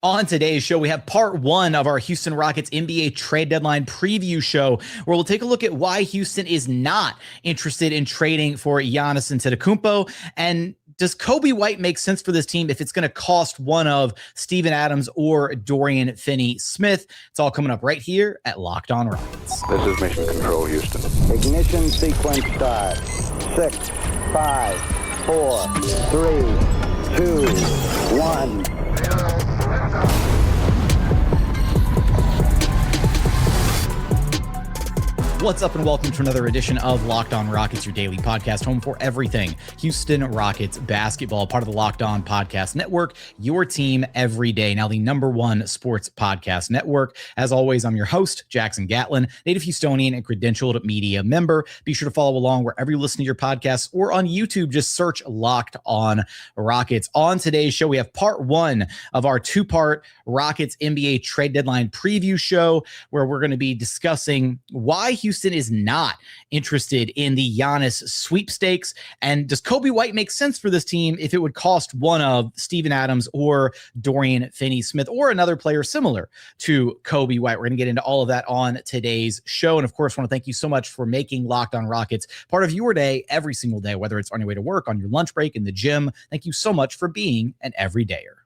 On today's show, we have part one of our Houston Rockets NBA trade deadline preview show, where we'll take a look at why Houston is not interested in trading for Giannis Antetokounmpo. And does Coby White make sense for this team if it's going to cost one of Steven Adams or Dorian Finney-Smith? It's all coming up right here at Locked On Rockets. This is Mission Control, Houston. Ignition sequence start. 6, 5, 4, 3, 2, 1. What's up and welcome to another edition of Locked On Rockets, your daily podcast, home for everything Houston Rockets basketball, part of the Locked On Podcast Network, your team every day. Now the #1 sports podcast network. As always, I'm your host, Jackson Gatlin, native Houstonian and credentialed media member. Be sure to follow along wherever you listen to your podcasts or on YouTube. Just search Locked On Rockets. On today's show, we have part one of our two-part Rockets NBA trade deadline preview show, where we're going to be discussing why Houston is not interested in the Giannis sweepstakes. And does Coby White make sense for this team if it would cost one of Steven Adams or Dorian Finney-Smith or another player similar to Coby White? We're going to get into all of that on today's show. And of course, I want to thank you so much for making Locked On Rockets part of your day every single day, whether it's on your way to work, on your lunch break, in the gym. Thank you so much for being an everydayer.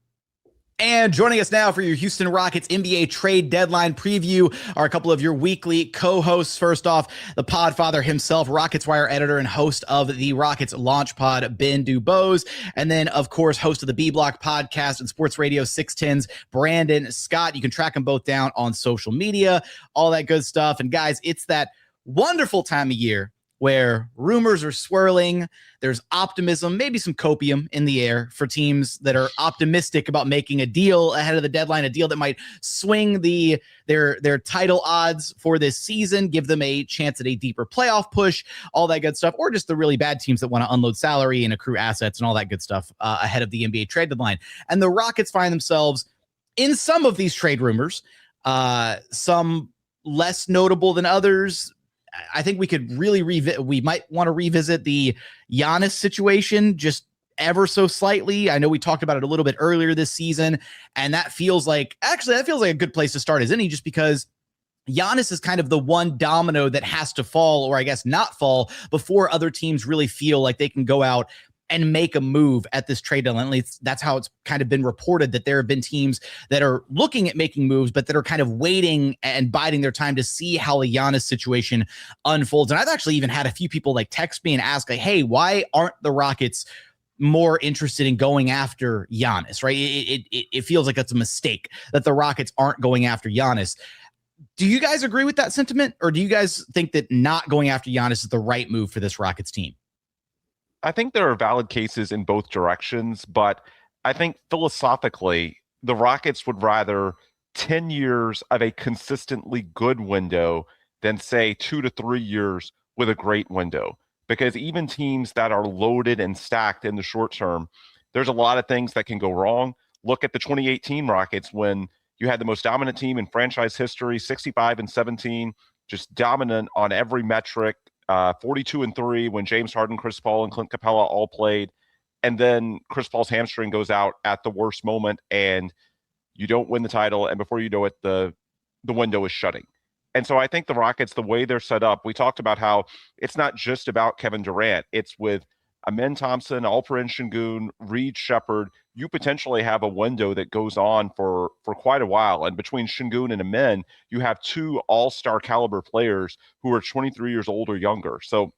And joining us now for your Houston Rockets NBA trade deadline preview are a couple of your weekly co-hosts. First off, the podfather himself, Rockets Wire editor and host of the Rockets Launch Pod, Ben DuBose. And then, of course, host of the B-Block podcast and Sports Radio 610's Brandon Scott. You can track them both down on social media, all that good stuff. And guys, it's that wonderful time of year where rumors are swirling, there's optimism, maybe some copium in the air for teams that are optimistic about making a deal ahead of the deadline, a deal that might swing their title odds for this season, give them a chance at a deeper playoff push, all that good stuff, or just the really bad teams that want to unload salary and accrue assets and all that good stuff ahead of the NBA trade deadline. And the Rockets find themselves in some of these trade rumors, some less notable than others. I think we could really we might want to revisit the Giannis situation just ever so slightly. I know we talked about it a little bit earlier this season, and that feels like a good place to start as any, just because Giannis is kind of the one domino that has to fall, or I guess not fall, before other teams really feel like they can go out and make a move at this trade deadline. At least that's how it's kind of been reported, that there have been teams that are looking at making moves, but that are kind of waiting and biding their time to see how the Giannis situation unfolds. And I've actually even had a few people like text me and ask, like, hey, why aren't the Rockets more interested in going after Giannis, right? It feels like it's a mistake that the Rockets aren't going after Giannis. Do you guys agree with that sentiment? Or do you guys think that not going after Giannis is the right move for this Rockets team? I think there are valid cases in both directions, but I think philosophically, the Rockets would rather 10 years of a consistently good window than, say, 2 to 3 years with a great window. Because even teams that are loaded and stacked in the short term, there's a lot of things that can go wrong. Look at the 2018 Rockets when you had the most dominant team in franchise history, 65-17, just dominant on every metric. 42-3 when James Harden, Chris Paul, and Clint Capela all played. And then Chris Paul's hamstring goes out at the worst moment and you don't win the title. And before you know it, the window is shutting. And so I think the Rockets, the way they're set up, we talked about how it's not just about Kevin Durant. It's with Thompson, Alperen, Şengün, Reed, Shepherd. You potentially have a window that goes on for quite a while. And between Şengün and Amen, you have two all-star caliber players who are 23 years old or younger. So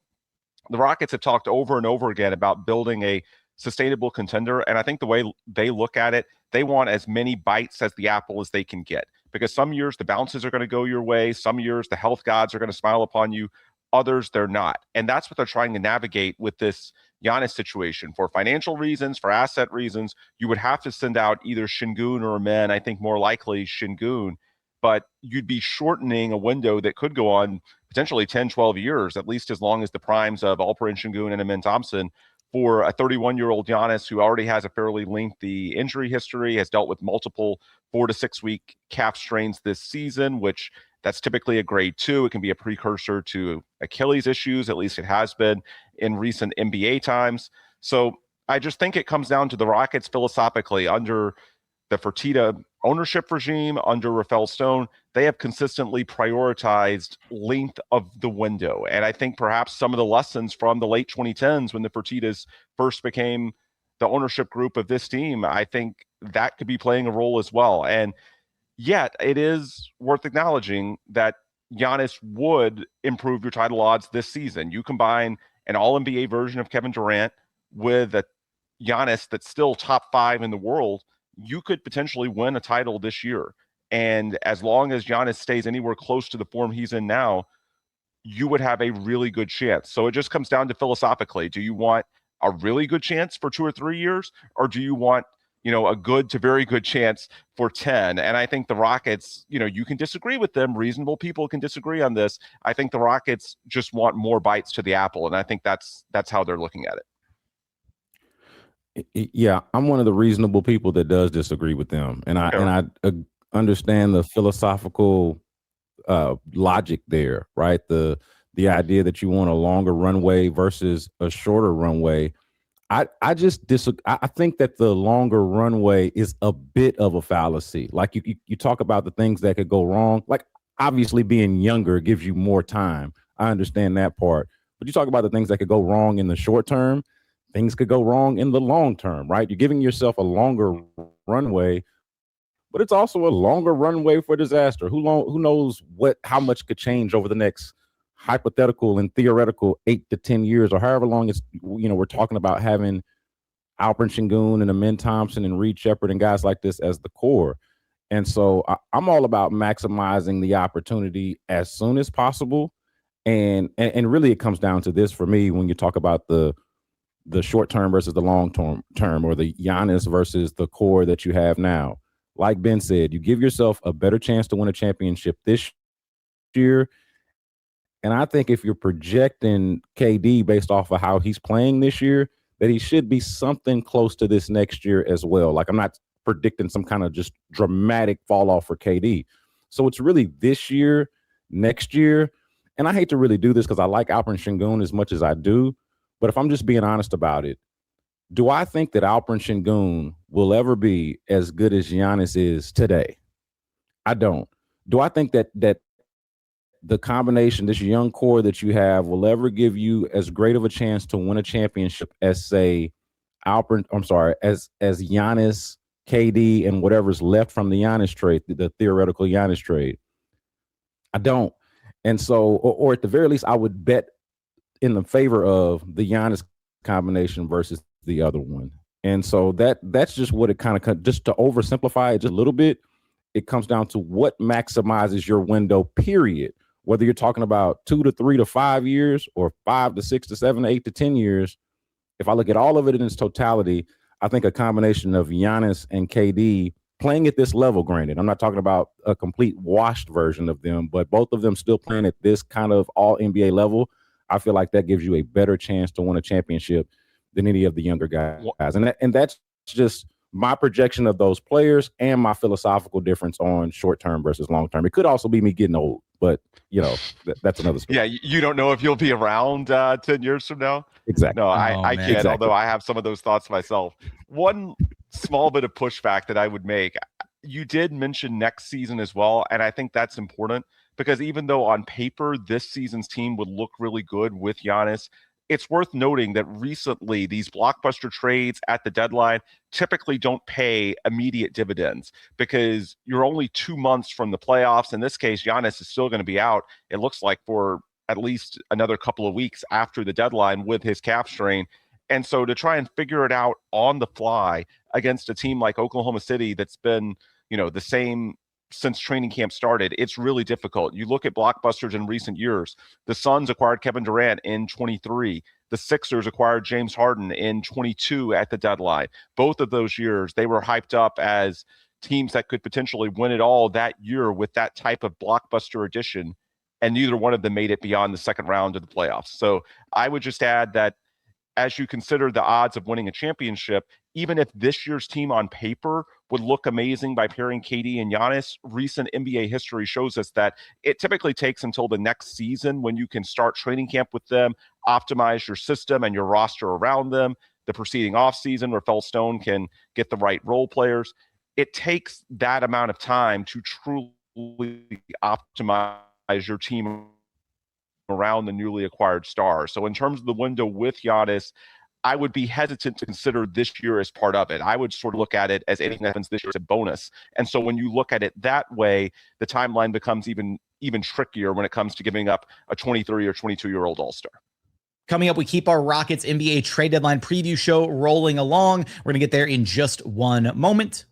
the Rockets have talked over and over again about building a sustainable contender. And I think the way they look at it, they want as many bites as the apple as they can get. Because some years the bounces are going to go your way. Some years the health gods are going to smile upon you. Others, they're not. And that's what they're trying to navigate with this Giannis situation. For financial reasons, for asset reasons, you would have to send out either Şengün or Amen. I think more likely Şengün. But you'd be shortening a window that could go on potentially 10, 12 years, at least as long as the primes of Alperen, Şengün, and Amen Thompson, for a 31-year-old Giannis who already has a fairly lengthy injury history, has dealt with multiple 4 to 6 week calf strains this season, which that's typically a grade 2. It can be a precursor to Achilles issues. At least it has been in recent NBA times. So I just think it comes down to the Rockets philosophically under the Fertitta ownership regime under Rafael Stone, they have consistently prioritized length of the window. And I think perhaps some of the lessons from the late 2010s when the Fertittas first became the ownership group of this team, I think that could be playing a role as well. And yet it is worth acknowledging that Giannis would improve your title odds this season. You combine an all-NBA version of Kevin Durant with a Giannis that's still top 5 in the world, you could potentially win a title this year. And as long as Giannis stays anywhere close to the form he's in now, you would have a really good chance. So it just comes down to philosophically, do you want a really good chance for 2 or 3 years, or do you want, a good to very good chance for 10? And I think the Rockets, you can disagree with them. Reasonable people can disagree on this. I think the Rockets just want more bites to the apple. And I think that's how they're looking at it. Yeah, I'm one of the reasonable people that does disagree with them. And I understand the philosophical logic there, right? The idea that you want a longer runway versus a shorter runway. I just disagree. I think that the longer runway is a bit of a fallacy. Like you talk about the things that could go wrong. Like obviously being younger gives you more time. I understand that part. But you talk about the things that could go wrong in the short term. Things could go wrong in the long term, right? You're giving yourself a longer runway, but it's also a longer runway for disaster. Who knows how much could change over the next hypothetical and theoretical 8 to 10 years, or however long it's, we're talking about having Alperen Şengün and Amen Thompson and Reed Shepherd and guys like this as the core. And so I'm all about maximizing the opportunity as soon as possible. And really it comes down to this for me when you talk about the short term versus the long term, or the Giannis versus the core that you have now. Like Ben said, you give yourself a better chance to win a championship this year. And I think if you're projecting KD based off of how he's playing this year, that he should be something close to this next year as well. Like I'm not predicting some kind of just dramatic fall off for KD. So it's really this year, next year. And I hate to really do this because I like Alperen Şengün as much as I do. But if I'm just being honest about it, do I think that Alperen Şengün will ever be as good as Giannis is today? I don't. Do I think that the combination, this young core that you have, will ever give you as great of a chance to win a championship as, say, as Giannis, KD, and whatever's left from the Giannis trade, the theoretical Giannis trade? I don't. And so, or at the very least, I would bet in the favor of the Giannis combination versus the other one. And so that's just what it kind of, just to oversimplify it just a little bit, it comes down to what maximizes your window, period. Whether you're talking about 2 to 3 to 5 years, or 5 to 6 to 7 to 8 to 10 years, if I look at all of it in its totality, I think a combination of Giannis and KD playing at this level, granted, I'm not talking about a complete washed version of them, but both of them still playing at this kind of all NBA level, I feel like that gives you a better chance to win a championship than any of the younger guys. And that's just my projection of those players and my philosophical difference on short term versus long term. It could also be me getting old, but that's another story. Yeah, you don't know if you'll be around 10 years from now. Exactly. No, I can't, exactly. Although I have some of those thoughts myself. One small bit of pushback that I would make, you did mention next season as well, and I think that's important because even though on paper this season's team would look really good with Giannis, it's worth noting that recently these blockbuster trades at the deadline typically don't pay immediate dividends because you're only 2 months from the playoffs. In this case, Giannis is still going to be out, it looks like, for at least another couple of weeks after the deadline with his calf strain. And so to try and figure it out on the fly against a team like Oklahoma City that's been, the same since training camp started, it's really difficult. You look at blockbusters in recent years. The Suns acquired Kevin Durant in 23. The Sixers acquired James Harden in 22 at the deadline. Both of those years, they were hyped up as teams that could potentially win it all that year with that type of blockbuster addition, and neither one of them made it beyond the second round of the playoffs. So I would just add that as you consider the odds of winning a championship, even if this year's team on paper would look amazing by pairing KD and Giannis, recent NBA history shows us that it typically takes until the next season when you can start training camp with them, optimize your system and your roster around them, the preceding offseason where Rafael Stone can get the right role players. it takes that amount of time to truly optimize your team around the newly acquired star. So in terms of the window with Giannis, I would be hesitant to consider this year as part of it. I would sort of look at it as anything that happens this year is a bonus. And so when you look at it that way, the timeline becomes even trickier when it comes to giving up a 23 or 22-year-old All-Star. Coming up, we keep our Rockets NBA trade deadline preview show rolling along. We're going to get there in just one moment.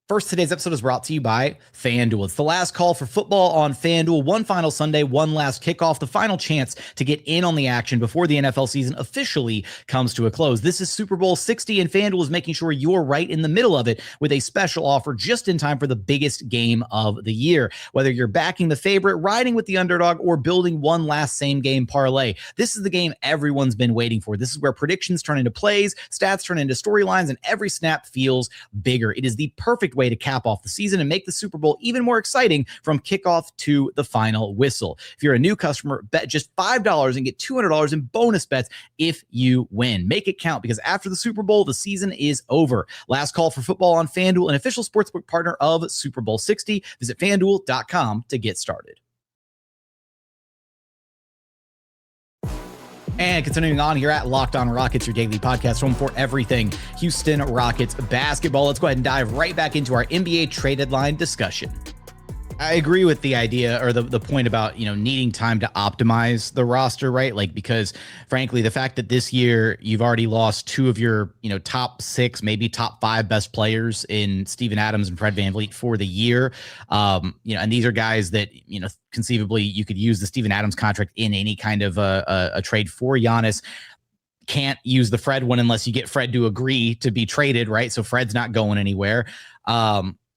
First, today's episode is brought to you by FanDuel. It's the last call for football on FanDuel. One final Sunday, one last kickoff, the final chance to get in on the action before the NFL season officially comes to a close. This is Super Bowl 60, and FanDuel is making sure you're right in the middle of it with a special offer just in time for the biggest game of the year. Whether you're backing the favorite, riding with the underdog, or building one last same-game parlay, this is the game everyone's been waiting for. This is where predictions turn into plays, stats turn into storylines, and every snap feels bigger. It is the perfect way to cap off the season and make the Super Bowl even more exciting from kickoff to the final whistle. If you're a new customer, bet just $5 and get $200 in bonus bets if you win. Make it count, because after the Super Bowl, the season is over. Last call for football on FanDuel, an official sportsbook partner of Super Bowl 60. Visit FanDuel.com to get started. And continuing on here at Locked On Rockets, your daily podcast home for everything Houston Rockets basketball. Let's go ahead and dive right back into our NBA trade deadline discussion. I agree with the idea, or the point about, needing time to optimize the roster, right? Like, because frankly, the fact that this year you've already lost two of your, top 6, maybe top 5 best players in Steven Adams and Fred VanVleet for the year. And these are guys that, conceivably you could use the Steven Adams contract in any kind of a trade for Giannis. Can't use the Fred one unless you get Fred to agree to be traded, right? So Fred's not going anywhere.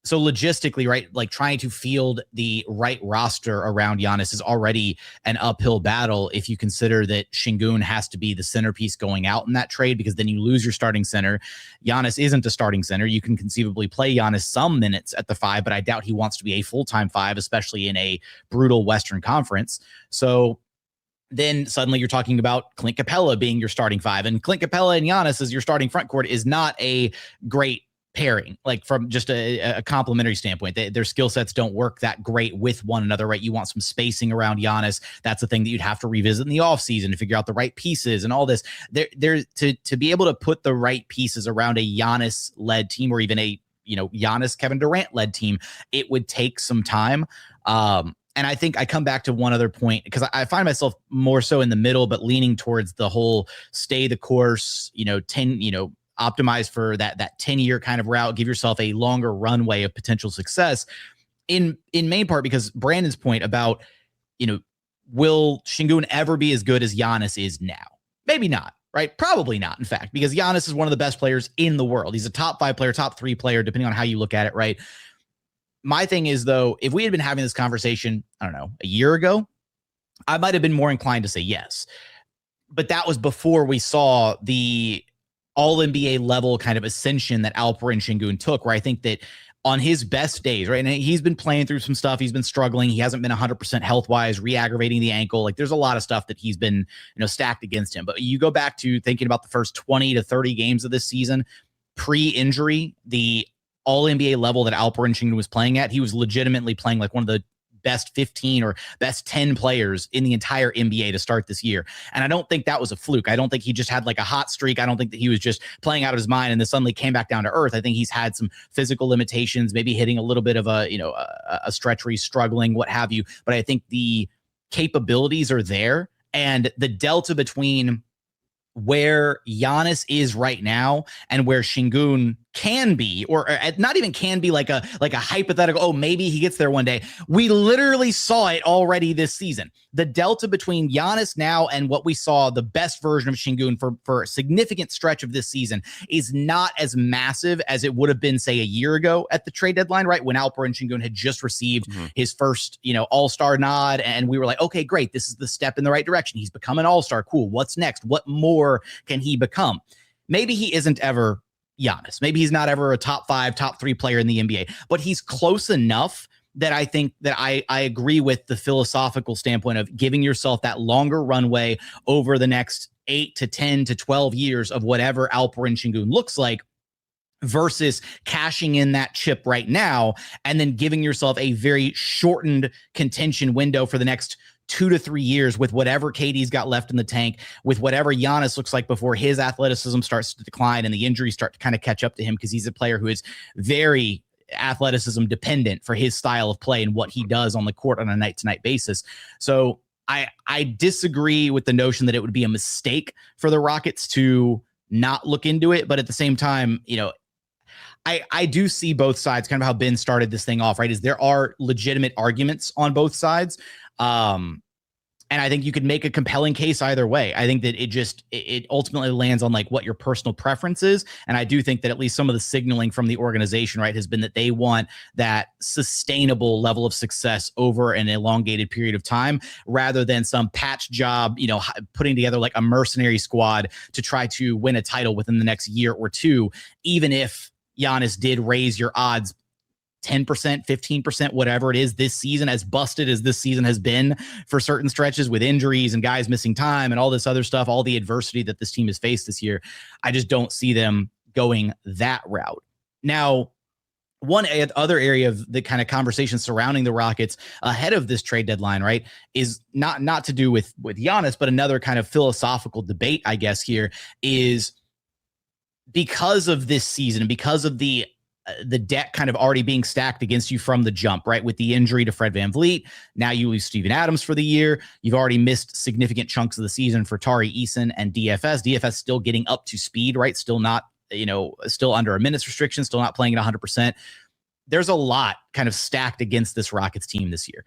So logistically, right, like trying to field the right roster around Giannis is already an uphill battle if you consider that Şengün has to be the centerpiece going out in that trade, because then you lose your starting center. Giannis isn't a starting center. You can conceivably play Giannis some minutes at the 5, but I doubt he wants to be a full-time 5, especially in a brutal Western Conference. So then suddenly you're talking about Clint Capela being your starting 5, and Clint Capela and Giannis as your starting front court is not a great pairing, like from just a complementary standpoint. Their skill sets don't work that great with one another, right? You want some spacing around Giannis. That's the thing that you'd have to revisit in the offseason to figure out the right pieces and all this. To be able to put the right pieces around a Giannis-led team, or even a Giannis, Kevin Durant-led team, it would take some time. And I think I come back to one other point, because I find myself more so in the middle, but leaning towards the whole stay the course, optimize for that 10-year kind of route, give yourself a longer runway of potential success, in main part because Brandon's point about, will Şengün ever be as good as Giannis is now? Maybe not, right? Probably not, in fact, because Giannis is one of the best players in the world. He's a top 5 player, top 3 player, depending on how you look at it, right? My thing is, though, if we had been having this conversation, I don't know, a year ago, I might have been more inclined to say yes. But that was before we saw the all-NBA level kind of ascension that Alperen Şengün took, where I think that on his best days, right, and he's been playing through some stuff, he's been struggling, he hasn't been 100% health-wise, re-aggravating the ankle, like there's a lot of stuff that he's been, stacked against him. But you go back to thinking about the first 20 to 30 games of this season, pre-injury, the all-NBA level that Alperen Şengün was playing at, he was legitimately playing like one of the best 15 or best 10 players in the entire NBA to start this year. And I don't think that was a fluke. I don't think he just had like a hot streak. I don't think that he was just playing out of his mind and then suddenly came back down to earth. I think he's had some physical limitations, maybe hitting a little bit of a stretch where he's struggling, what have you. But I think the capabilities are there, and the delta between where Giannis is right now and where Şengün can be, or not even can be, like a hypothetical, oh, maybe he gets there one day. We literally saw it already this season. The delta between Giannis now and what we saw, the best version of Şengün for a significant stretch of this season, is not as massive as it would have been, say, a year ago at the trade deadline, right? When Alperen Şengün had just received his first, all-star nod. And we were like, okay, great. This is the step in the right direction. He's become an all-star. Cool. What's next? What more can he become? Maybe he isn't ever Giannis. Maybe he's not ever a top 5, top 3 player in the NBA, but he's close enough that I think that I agree with the philosophical standpoint of giving yourself that longer runway over the next 8 to 10 to 12 years of whatever Alperen Şengün looks like, versus cashing in that chip right now and then giving yourself a very shortened contention window for the next 2 to 3 years with whatever KD's got left in the tank, with whatever Giannis looks like before his athleticism starts to decline and the injuries start to kind of catch up to him, because he's a player who is very athleticism dependent for his style of play and what he does on the court on a night-to-night basis. So I disagree with the notion that it would be a mistake for the Rockets to not look into it, but at the same time, I do see both sides, kind of how Ben started this thing off, right? Is there are legitimate arguments on both sides. And I think you could make a compelling case either way. I think that it ultimately lands on like what your personal preference is. And I do think that at least some of the signaling from the organization, right, has been that they want that sustainable level of success over an elongated period of time, rather than some patch job, putting together like a mercenary squad to try to win a title within the next year or two, even if Giannis did raise your odds 10%, 15%, whatever it is this season, as busted as this season has been for certain stretches with injuries and guys missing time and all this other stuff, all the adversity that this team has faced this year. I just don't see them going that route. Now, one other area of the kind of conversation surrounding the Rockets ahead of this trade deadline, right, is not to do with Giannis, but another kind of philosophical debate, I guess, here is because of this season and because of the deck kind of already being stacked against you from the jump, right? With the injury to Fred VanVleet, now you lose Steven Adams for the year. You've already missed significant chunks of the season for Tari, Eason, and DFS. DFS still getting up to speed, right? Still not, still under a minutes restriction, still not playing at 100%. There's a lot kind of stacked against this Rockets team this year.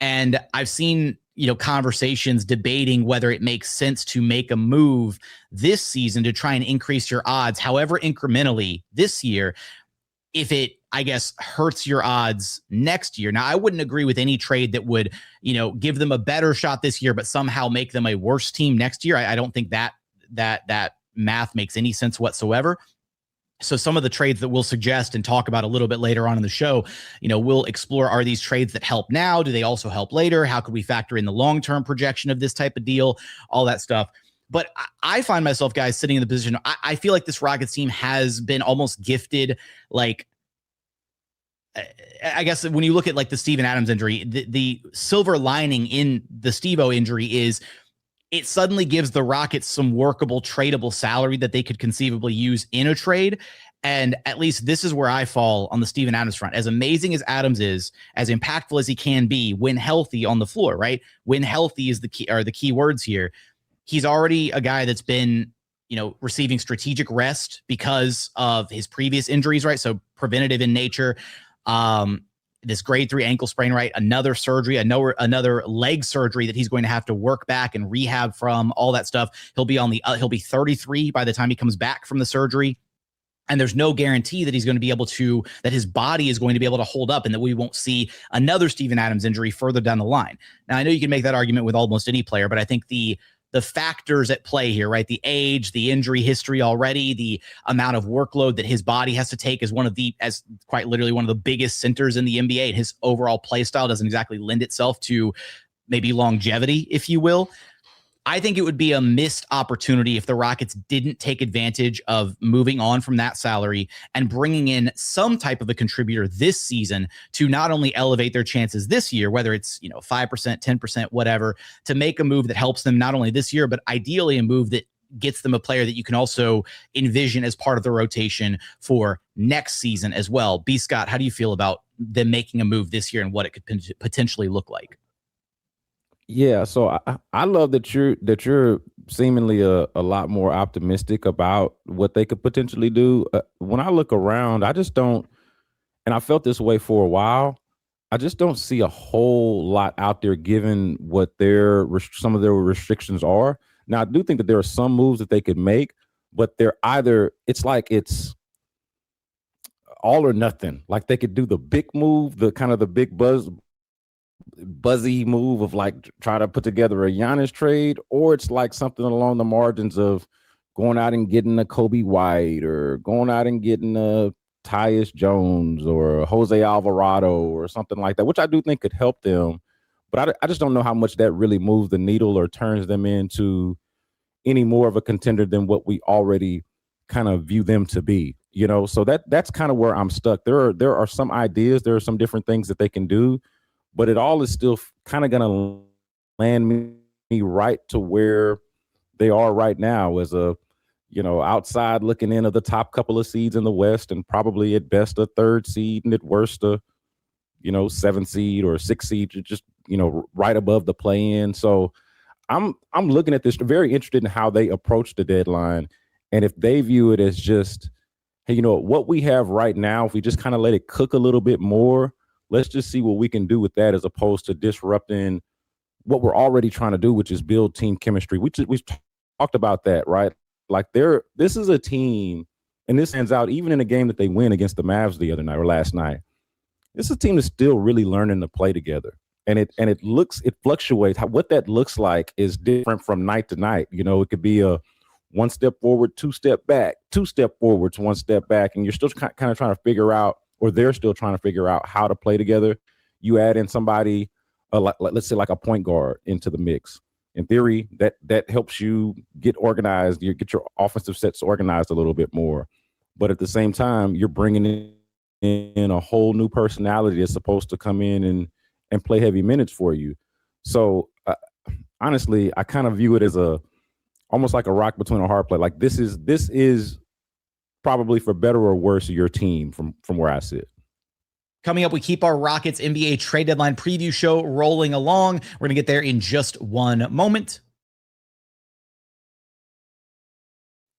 And I've seen, conversations debating whether it makes sense to make a move this season to try and increase your odds, however incrementally this year, if it, I guess, hurts your odds next year. Now, I wouldn't agree with any trade that would, give them a better shot this year, but somehow make them a worse team next year. I don't think that math makes any sense whatsoever. So some of the trades that we'll suggest and talk about a little bit later on in the show, we'll explore, are these trades that help now? Do they also help later? How could we factor in the long-term projection of this type of deal? All that stuff. But I find myself, guys, sitting in the position, I feel like this Rockets team has been almost gifted, like, I guess when you look at like the Steven Adams injury, the silver lining in the Steve-O injury is it suddenly gives the Rockets some workable, tradable salary that they could conceivably use in a trade. And at least this is where I fall on the Steven Adams front. As amazing as Adams is, as impactful as he can be when healthy on the floor, right? When healthy is the key words here. He's already a guy that's been, receiving strategic rest because of his previous injuries, right? So preventative in nature. This grade 3 ankle sprain, right? Another surgery, another leg surgery that he's going to have to work back and rehab from, all that stuff. He'll be he'll be 33 by the time he comes back from the surgery. And there's no guarantee that he's going to be able to, that his body is going to be able to hold up and that we won't see another Steven Adams injury further down the line. Now, I know you can make that argument with almost any player, but I think the factors at play here, right? The age, the injury history already, the amount of workload that his body has to take as quite literally one of the biggest centers in the NBA. And his overall play style doesn't exactly lend itself to maybe longevity, if you will. I think it would be a missed opportunity if the Rockets didn't take advantage of moving on from that salary and bringing in some type of a contributor this season to not only elevate their chances this year, whether it's 5%, 10%, whatever, to make a move that helps them not only this year, but ideally a move that gets them a player that you can also envision as part of the rotation for next season as well. B. Scott, how do you feel about them making a move this year and what it could potentially look like? Yeah, so I love that you're seemingly a lot more optimistic about what they could potentially do. When I look around, I just don't, and I felt this way for a while, I just don't see a whole lot out there given what some of their restrictions are. Now, I do think that there are some moves that they could make, but it's all or nothing. Like they could do the big move, the kind of the big buzzy move of like try to put together a Giannis trade, or it's like something along the margins of going out and getting a Coby White or going out and getting a Tyus Jones or a Jose Alvarado or something like that, which I do think could help them. But I just don't know how much that really moves the needle or turns them into any more of a contender than what we already kind of view them to be, so that's kind of where I'm stuck. There are some ideas, there are some different things that they can do, but it all is still kind of going to land me right to where they are right now as a, outside looking in of the top couple of seeds in the West, and probably at best a third seed and at worst a, 7th seed or 6th seed, just, right above the play-in. So I'm looking at this, very interested in how they approach the deadline. And if they view it as just, hey, what we have right now, if we just kind of let it cook a little bit more, let's just see what we can do with that, as opposed to disrupting what we're already trying to do, which is build team chemistry. We've talked about that, right? Like this is a team, and this stands out even in a game that they win against the Mavs the other night or last night. This is a team that's still really learning to play together. And it fluctuates. What that looks like is different from night to night. It could be a 1 step forward, 2 step back, 2 step forwards, 1 step back, and you're still kind of trying to figure out, or they're still trying to figure out how to play together. You add in somebody, let's say like a point guard into the mix. In theory, that helps you get organized. You get your offensive sets organized a little bit more. But at the same time, you're bringing in a whole new personality that's supposed to come in and play heavy minutes for you. So honestly, I kind of view it as almost like a rock between a hard place. Like this is probably, for better or worse, your team from where I sit. Coming up, we keep our Rockets NBA trade deadline preview show rolling along. We're going to get there in just one moment.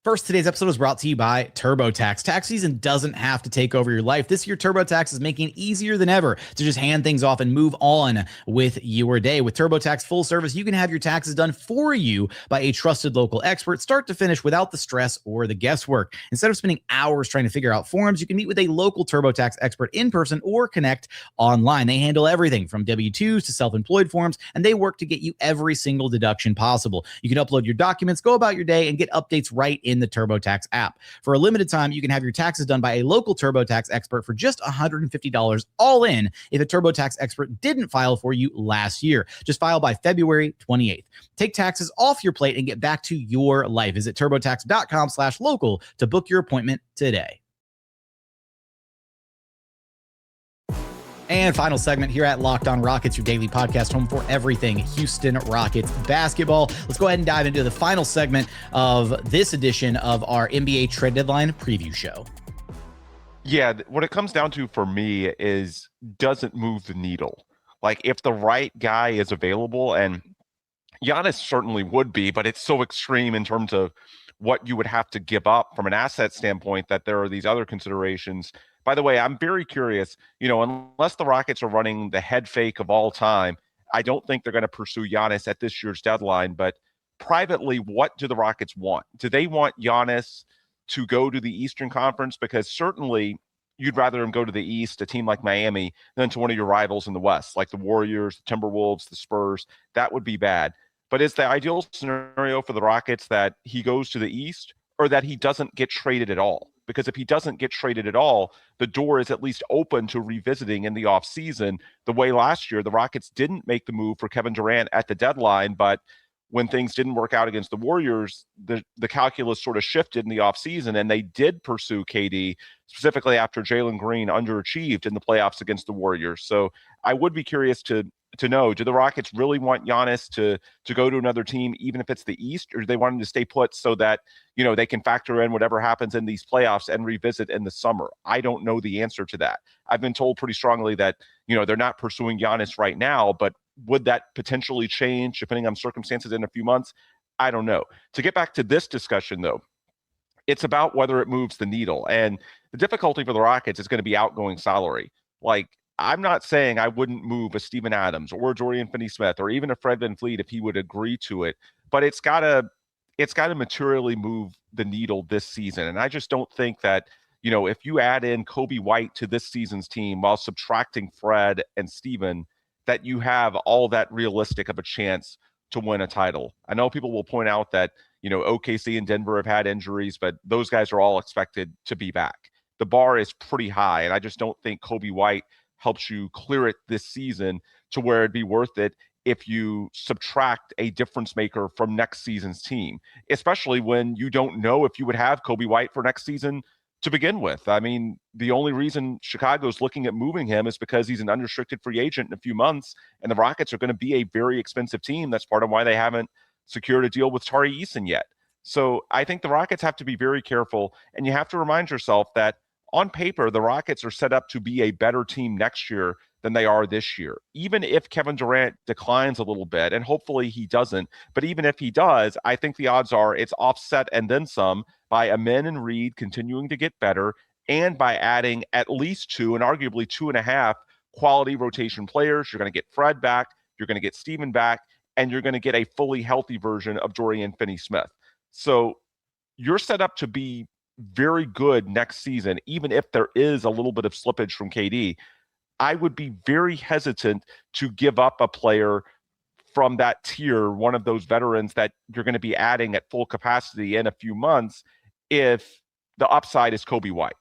First, today's episode is brought to you by TurboTax. Tax season doesn't have to take over your life. This year, TurboTax is making it easier than ever to just hand things off and move on with your day. With TurboTax full service, you can have your taxes done for you by a trusted local expert, start to finish, without the stress or the guesswork. Instead of spending hours trying to figure out forms, you can meet with a local TurboTax expert in person or connect online. They handle everything from W-2s to self-employed forms, and they work to get you every single deduction possible. You can upload your documents, go about your day, and get updates right in the TurboTax app. For a limited time, you can have your taxes done by a local TurboTax expert for just $150 all in if a TurboTax expert didn't file for you last year. Just file by February 28th. Take taxes off your plate and get back to your life. Visit TurboTax.com/local to book your appointment today. And final segment here at Locked On Rockets, your daily podcast home for everything Houston Rockets basketball. Let's go ahead and dive into the final segment of this edition of our NBA trade deadline preview show. Yeah, what it comes down to for me is, doesn't move the needle. Like, if the right guy is available, and Giannis certainly would be, but it's so extreme in terms of what you would have to give up from an asset standpoint that there are these other considerations. By the way, I'm very curious, unless the Rockets are running the head fake of all time, I don't think they're going to pursue Giannis at this year's deadline. But privately, what do the Rockets want? Do they want Giannis to go to the Eastern Conference? Because certainly you'd rather him go to the East, a team like Miami, than to one of your rivals in the West, like the Warriors, the Timberwolves, the Spurs. That would be bad. But is the ideal scenario for the Rockets that he goes to the East, or that he doesn't get traded at all? Because if he doesn't get traded at all, the door is at least open to revisiting in the offseason. The way last year, the Rockets didn't make the move for Kevin Durant at the deadline, but when things didn't work out against the Warriors, the calculus sort of shifted in the offseason, and they did pursue KD, specifically after Jalen Green underachieved in the playoffs against the Warriors. So I would be curious to know, do the Rockets really want Giannis to go to another team, even if it's the East, or do they want him to stay put so that, they can factor in whatever happens in these playoffs and revisit in the summer? I don't know the answer to that. I've been told pretty strongly that, they're not pursuing Giannis right now, but would that potentially change depending on circumstances in a few months? I don't know. To get back to this discussion, though, it's about whether it moves the needle. And the difficulty for the Rockets is going to be outgoing salary. Like, I'm not saying I wouldn't move a Steven Adams or Dorian Finney-Smith or even a Fred VanVleet if he would agree to it, but it's got to materially move the needle this season. And I just don't think that, if you add in Coby White to this season's team while subtracting Fred and Steven, that you have all that realistic of a chance to win a title. I know people will point out that, OKC and Denver have had injuries, but those guys are all expected to be back. The bar is pretty high, and I just don't think Coby White helps you clear it this season to where it'd be worth it. if you subtract a difference maker from next season's team, especially when you don't know if you would have Coby White for next season to begin with. I mean, the only reason Chicago's looking at moving him is because he's an unrestricted free agent in a few months, and the Rockets are going to be a very expensive team. That's part of why they haven't secured a deal with Tari Eason yet. So I think the Rockets have to be very careful, and you have to remind yourself that on paper, the Rockets are set up to be a better team next year than they are this year. Even if Kevin Durant declines a little bit, and hopefully he doesn't, but even if he does, I think the odds are it's offset and then some by Amen and Reed continuing to get better, and by adding at least 2 and arguably 2.5 quality rotation players. You're going to get Fred back, you're going to get Steven back, and you're going to get a fully healthy version of Dorian Finney-Smith. So you're set up to be very good next season, even if there is a little bit of slippage from KD. I would be very hesitant to give up a player from that tier, one of those veterans that you're going to be adding at full capacity in a few months, if the upside is Coby White.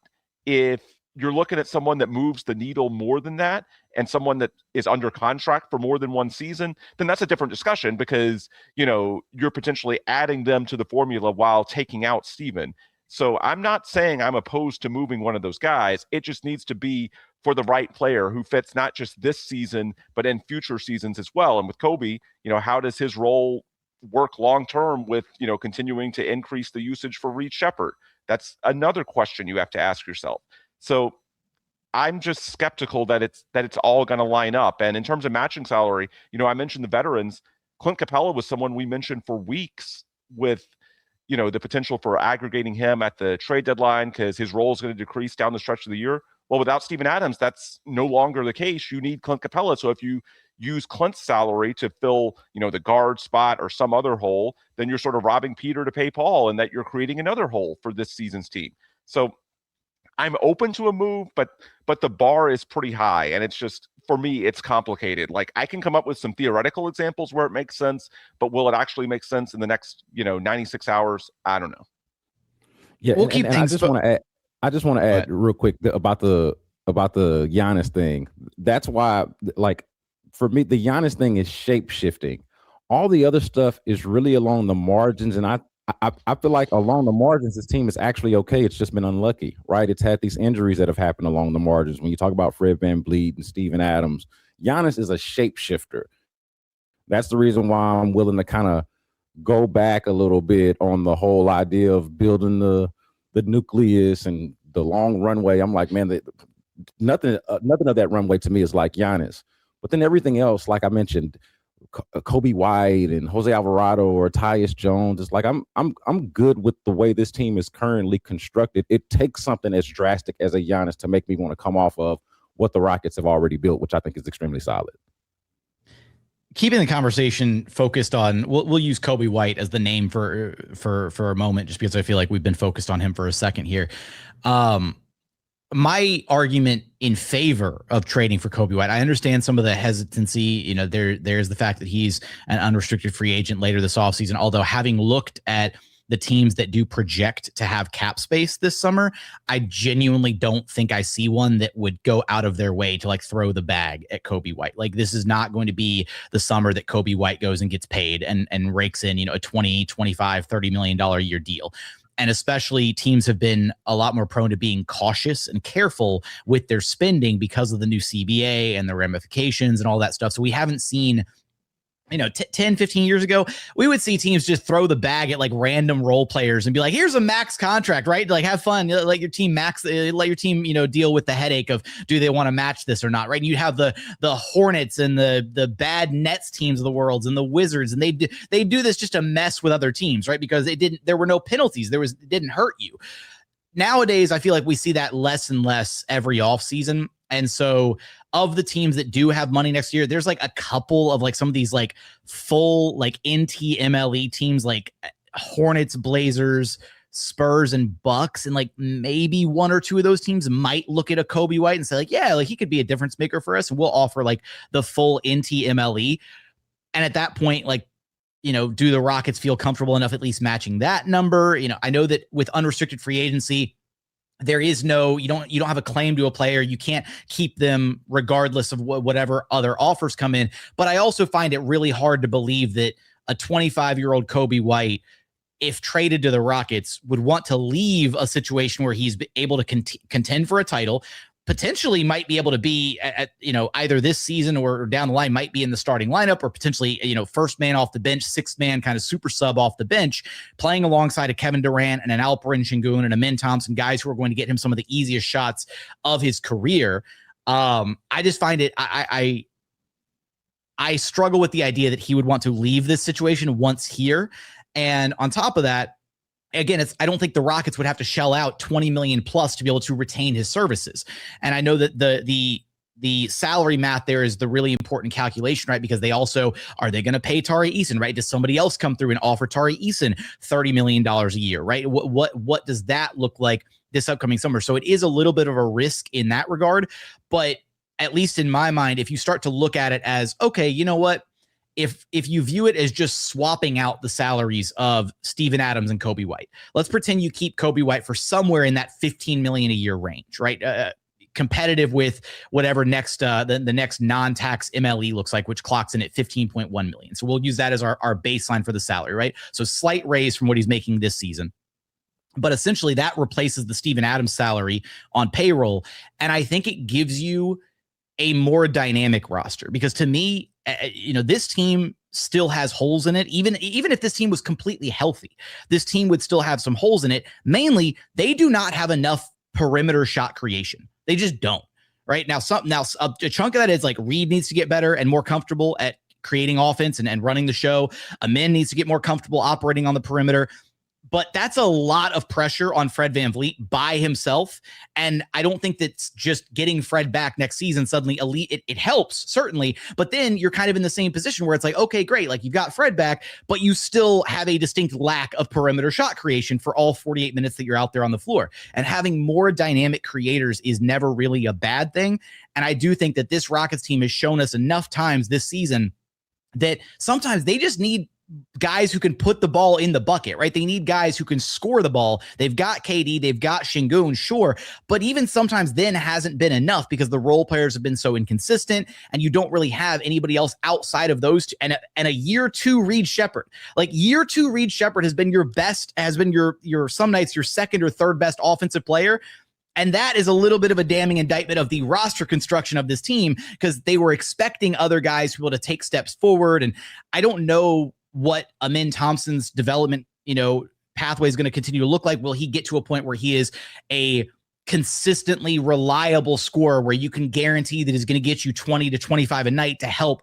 If you're looking at someone that moves the needle more than that, and someone that is under contract for more than one season, then that's a different discussion, because, you know, you're potentially adding them to the formula while taking out Steven. So I'm not saying I'm opposed to moving one of those guys. It just needs to be for the right player who fits not just this season, but in future seasons as well. And with Coby, you know, how does his role work long-term with, you know, continuing to increase the usage for Reed Shepherd? That's another question you have to ask yourself. So I'm just skeptical that it's all going to line up. And in terms of matching salary, you know, I mentioned the veterans. Clint Capela was someone we mentioned for weeks with, you know, the potential for aggregating him at the trade deadline because his role is going to decrease down the stretch of the year. Well, without Steven Adams, that's no longer the case. You need Clint Capela. So if you use Clint's salary to fill, you know, the guard spot or some other hole, then you're sort of robbing Peter to pay Paul, and that you're creating another hole for this season's team. So I'm open to a move, but the bar is pretty high, and it's just, for me, it's complicated. Like, I can come up with some theoretical examples where it makes sense, but will it actually make sense in the next, 96 hours? I don't know. Yeah, we'll keep things. I just want to add real quick about the Giannis thing. That's why, like, for me, the Giannis thing is shape shifting. All the other stuff is really along the margins, and I feel like along the margins, this team is actually okay. It's just been unlucky, right? It's had these injuries that have happened along the margins. When you talk about Fred VanVleet and Steven Adams, Giannis is a shapeshifter. That's the reason why I'm willing to kind of go back a little bit on the whole idea of building the nucleus and the long runway. I'm like, man, nothing of that runway to me is like Giannis. But then everything else, like I mentioned, Coby White and Jose Alvarado or Tyus Jones, it's like I'm good with the way this team is currently constructed. It takes something as drastic as a Giannis to make me want to come off of what the Rockets have already built, which I think is extremely solid. Keeping the conversation focused on, we'll use Coby White as the name for a moment, just because I feel like we've been focused on him for a second here. My argument in favor of trading for Coby White, I understand some of the hesitancy. There's the fact that he's an unrestricted free agent later this offseason, although having looked at the teams that do project to have cap space this summer, I genuinely don't think I see one that would go out of their way to like throw the bag at Coby White. Like, this is not going to be the summer that Coby White goes and gets paid and rakes in, a 20, 25, $30 million a year deal. And especially teams have been a lot more prone to being cautious and careful with their spending because of the new CBA and the ramifications and all that stuff. So we haven't seen, 10, 15 years ago, we would see teams just throw the bag at like random role players and be like, here's a max contract, right? Like, have fun, let your team deal with the headache of, do they want to match this or not, right? And you'd have the Hornets and the bad Nets teams of the world and the Wizards, and they do this just to mess with other teams, right? Because there were no penalties. It didn't hurt you. Nowadays, I feel like we see that less and less every offseason. And so of the teams that do have money next year, there's like a couple of like some of these like full like NT-MLE teams like Hornets, Blazers, Spurs, and Bucks. And like maybe one or two of those teams might look at a Coby White and say like, yeah, like he could be a difference maker for us. And we'll offer like the full NT-MLE. And at that point, like, do the Rockets feel comfortable enough at least matching that number? I know that with unrestricted free agency, there is no, you don't have a claim to a player. You can't keep them regardless of whatever other offers come in. But I also find it really hard to believe that a 25-year-old Coby White, if traded to the Rockets, would want to leave a situation where he's able to contend for a title, potentially might be able to be at either this season or down the line, might be in the starting lineup, or potentially, first man off the bench, sixth man kind of super sub off the bench, playing alongside a Kevin Durant and an Alperen Şengün and a Ben Thompson, guys who are going to get him some of the easiest shots of his career. I just find it, I struggle with the idea that he would want to leave this situation once here. And on top of that, again, I don't think the Rockets would have to shell out $20 million plus to be able to retain his services. And I know that the salary math there is the really important calculation, right? Because are they going to pay Tari Eason, right? Does somebody else come through and offer Tari Eason $30 million a year, right? What does that look like this upcoming summer? So it is a little bit of a risk in that regard, but at least in my mind, if you start to look at it as, okay, you know what? If you view it as just swapping out the salaries of Steven Adams and Coby White, let's pretend you keep Coby White for somewhere in that $15 million a year range, right? Competitive with whatever next the next non-tax MLE looks like, which clocks in at $15.1 million. So we'll use that as our baseline for the salary, right? So slight raise from what he's making this season. But essentially that replaces the Steven Adams salary on payroll. And I think it gives you a more dynamic roster, because to me, this team still has holes in it. Even if this team was completely healthy, this team would still have some holes in it. Mainly, they do not have enough perimeter shot creation. They just don't. Right now, a chunk of that is like Reed needs to get better and more comfortable at creating offense and running the show. Amin needs to get more comfortable operating on the perimeter. But that's a lot of pressure on Fred VanVleet by himself. And I don't think that's just getting Fred back next season suddenly elite. It helps, certainly. But then you're kind of in the same position where it's like, okay, great. Like, you've got Fred back, but you still have a distinct lack of perimeter shot creation for all 48 minutes that you're out there on the floor. And having more dynamic creators is never really a bad thing. And I do think that this Rockets team has shown us enough times this season that sometimes they just need guys who can put the ball in the bucket, right? They need guys who can score the ball. They've got KD, they've got Şengün, sure, but even sometimes then hasn't been enough because the role players have been so inconsistent, and you don't really have anybody else outside of those two. And a year two Reed Shepherd, like year two Reed Shepherd has been your some nights your second or third best offensive player. And that is a little bit of a damning indictment of the roster construction of this team, because they were expecting other guys to be able to take steps forward. And I don't know what Amin Thompson's development, pathway is going to continue to look like. Will he get to a point where he is a consistently reliable scorer where you can guarantee that he's going to get you 20 to 25 a night to help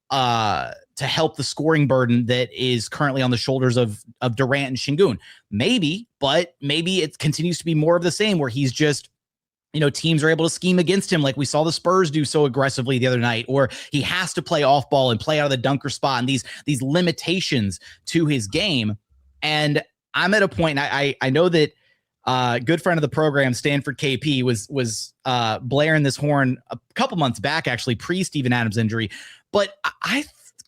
the scoring burden that is currently on the shoulders of Durant and Şengün? Maybe, but maybe it continues to be more of the same where he's just, teams are able to scheme against him like we saw the Spurs do so aggressively the other night, or he has to play off ball and play out of the dunker spot, and these limitations to his game. And I'm at a point, I know that good friend of the program, Stanford KP, was blaring this horn a couple months back, actually, pre-Steven Adams injury. But I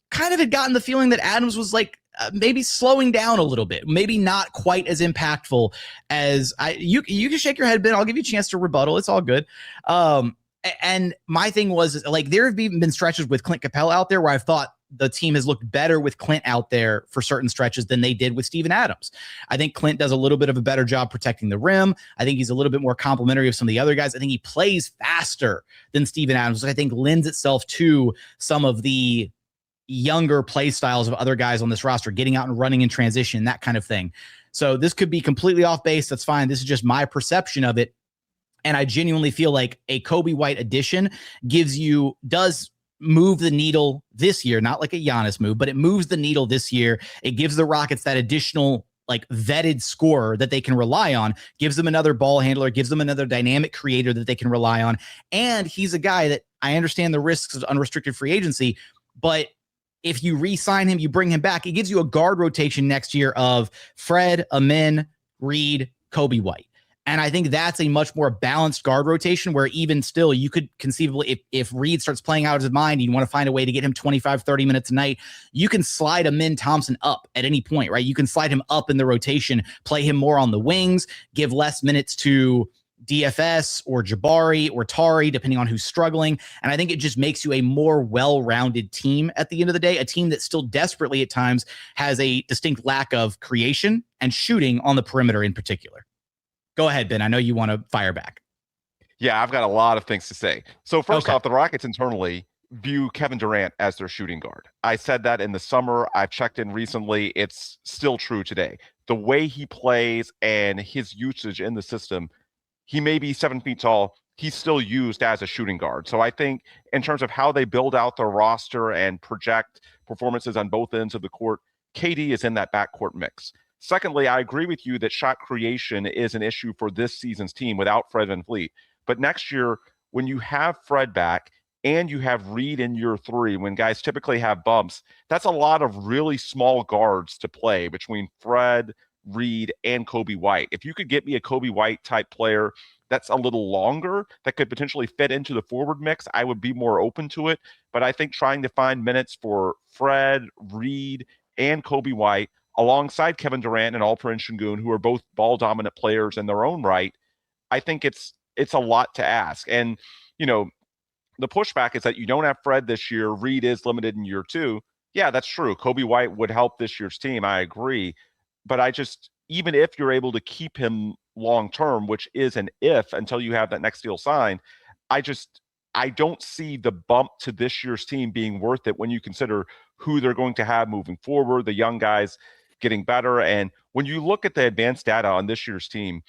kind of had gotten the feeling that Adams was like, maybe slowing down a little bit, maybe not quite as impactful as you can shake your head, Ben. I'll give you a chance to rebuttal. It's all good. And my thing was, like, there have even been stretches with Clint Capela out there where I've thought the team has looked better with Clint out there for certain stretches than they did with Steven Adams. I think Clint does a little bit of a better job protecting the rim. I think he's a little bit more complimentary of some of the other guys. I think he plays faster than Steven Adams, which I think lends itself to some of the younger play styles of other guys on this roster, getting out and running in transition, that kind of thing. So this could be completely off base. That's fine. This is just my perception of it. And I genuinely feel like a Coby White addition does move the needle this year, not like a Giannis move, but it moves the needle this year. It gives the Rockets that additional, like, vetted scorer that they can rely on, gives them another ball handler, gives them another dynamic creator that they can rely on. And he's a guy that, I understand the risks of unrestricted free agency, but if you re-sign him, you bring him back, it gives you a guard rotation next year of Fred, Amin, Reed, Coby White. And I think that's a much more balanced guard rotation where even still you could conceivably, if Reed starts playing out of his mind, you want to find a way to get him 25, 30 minutes a night, you can slide Amin Thompson up at any point, right? You can slide him up in the rotation, play him more on the wings, give less minutes to DFS or Jabari or Tari, depending on who's struggling. And I think it just makes you a more well-rounded team at the end of the day, a team that still desperately at times has a distinct lack of creation and shooting on the perimeter in particular. Go ahead, Ben. I know you want to fire back. Yeah, I've got a lot of things to say. So first off, the Rockets internally view Kevin Durant as their shooting guard. I said that in the summer. I've checked in recently. It's still true today. The way he plays and his usage in the system, he may be 7 feet tall. He's still used as a shooting guard. So I think in terms of how they build out their roster and project performances on both ends of the court, KD is in that backcourt mix. Secondly, I agree with you that shot creation is an issue for this season's team without Fred VanVleet. But next year, when you have Fred back and you have Reed in year 3, when guys typically have bumps, that's a lot of really small guards to play between Fred, Reed, and Coby White. If you could get me a Coby White type player that's a little longer, that could potentially fit into the forward mix, I would be more open to it. But I think trying to find minutes for Fred, Reed, and Coby White alongside Kevin Durant and Alperen Şengün, who are both ball-dominant players in their own right, I think it's a lot to ask. And, the pushback is that you don't have Fred this year. Reed is limited in year 2. Yeah, that's true. Coby White would help this year's team. I agree. But even if you're able to keep him long-term, which is an if until you have that next deal signed, I don't see the bump to this year's team being worth it when you consider who they're going to have moving forward, the young guys getting better. And when you look at the advanced data on this year's team,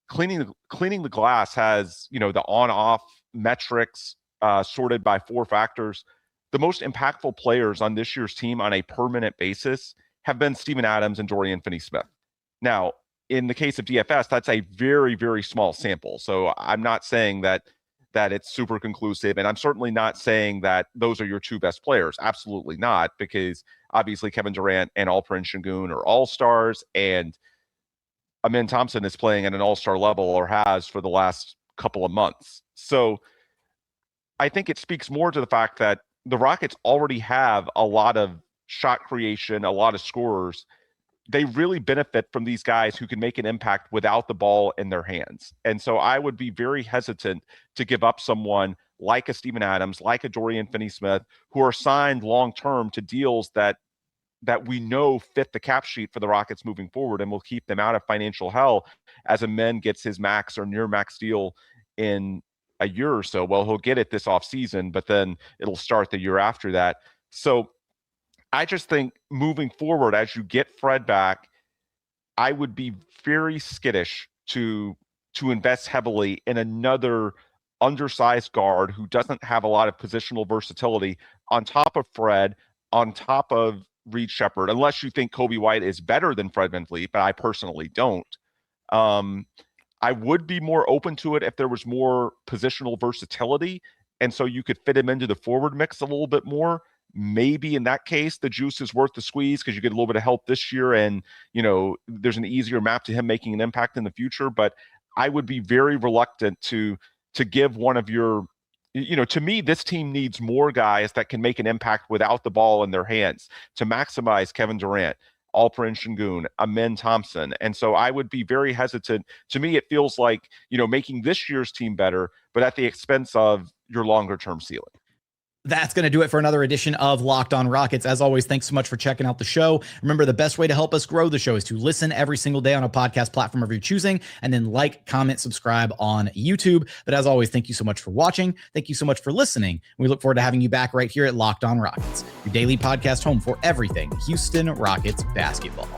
cleaning the glass has, the on-off metrics sorted by 4 factors. The most impactful players on this year's team on a per-minute basis have been Steven Adams and Dorian Finney-Smith. Now, in the case of DFS, that's a very, very small sample. So I'm not saying that it's super conclusive, and I'm certainly not saying that those are your 2 best players. Absolutely not, because obviously Kevin Durant and Alperen Şengün are all-stars, and Amen Thompson is playing at an all-star level, or has for the last couple of months. So I think it speaks more to the fact that the Rockets already have a lot of shot creation, a lot of scorers. They really benefit from these guys who can make an impact without the ball in their hands. And so I would be very hesitant to give up someone like a Steven Adams, like a Dorian Finney-Smith, who are signed long-term to deals that we know fit the cap sheet for the Rockets moving forward and will keep them out of financial hell as Amen gets his max or near max deal in a year or so. Well, he'll get it this offseason, but then it'll start the year after that. So I just think moving forward, as you get Fred back, I would be very skittish to invest heavily in another undersized guard who doesn't have a lot of positional versatility on top of Fred, on top of Reed Shepherd, unless you think Coby White is better than Fred VanVleet, but I personally don't. I would be more open to it if there was more positional versatility, and so you could fit him into the forward mix a little bit more. Maybe in that case, the juice is worth the squeeze because you get a little bit of help this year, and there's an easier map to him making an impact in the future. But I would be very reluctant to give one of your, to me, this team needs more guys that can make an impact without the ball in their hands to maximize Kevin Durant, Alperen Şengün, Amen Thompson. And so I would be very hesitant. To me, it feels like, making this year's team better, but at the expense of your longer term ceiling. That's going to do it for another edition of Locked On Rockets. As always, thanks so much for checking out the show. Remember, the best way to help us grow the show is to listen every single day on a podcast platform of your choosing, and then like, comment, subscribe on YouTube. But as always, thank you so much for watching. Thank you so much for listening. We look forward to having you back right here at Locked On Rockets, your daily podcast home for everything Houston Rockets basketball.